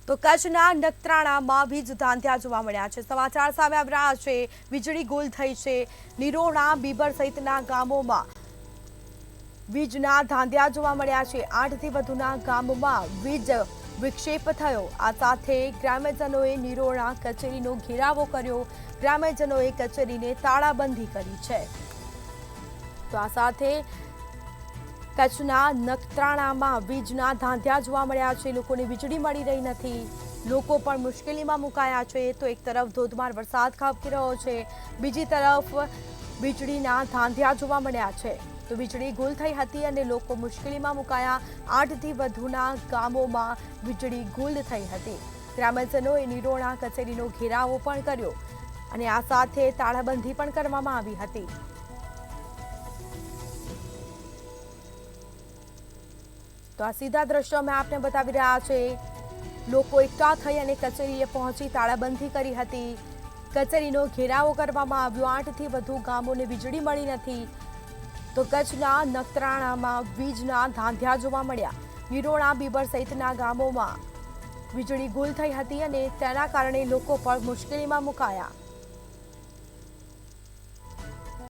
તો કચ્છના નખત્રાણામાં વીજ ધાંધ્યા જોવા મળ્યા છે। સમાચાર સામે આવી રહ્યા છે। વીજળી ગુલ થઈ છે। નિરોણા, બીબર સહિતના ગામોમાં વીજના ધાંધ્યા જોવા મળ્યા છે। 8થી વધુના ગામોમાં વીજ વિક્ષેપ થયો। આ સાથે ગ્રામ્યજનોએ નિરોણા કચેરીનો ઘેરાવો કર્યો। ગ્રામ્યજનોએ કચેરીને તાળાબંધી કરી છે। તો આ સાથે કચ્છના નખત્રાણામાં વીજના ધાંધ્યા જોવા મળ્યા છે। લોકોને વીજળી મળી રહી નથી। લોકો પણ મુશ્કેલીમાં મુકાયા છે। તો એક તરફ ધોધમાર વરસાદ ખાબકી રહ્યો છે, બીજી તરફ વીજળીના ધાંધ્યા જોવા મળ્યા છે। તો વીજળી ગુલ થઈ હતી અને લોકો મુશ્કેલીમાં મુકાયા। 8થી વધુના ગામોમાં વીજળી ગુલ થઈ હતી। ગ્રામ્યજનોએ નિરોણા કચેરીનો ઘેરાવો પણ કર્યો અને આ સાથે તાળાબંધી પણ કરવામાં આવી હતી। તો આ સીધા દ્રશ્યો અમે આપને બતાવી રહ્યા છે। લોકો એકઠા થઈ અને કચેરીએ પહોંચી તાળાબંધી કરી હતી। કચેરીનો ઘેરાવો કરવામાં આવ્યો। 8થી વધુ ગામોને વીજળી મળી નથી। તો કચ્છના નખત્રાણામાં વીજના ધાંધ્યા જોવા મળ્યા। નિરોણા, બીબર સહિતના ગામોમાં વીજળી ગુલ થઈ હતી અને તેના કારણે લોકો પણ મુશ્કેલીમાં મુકાયા।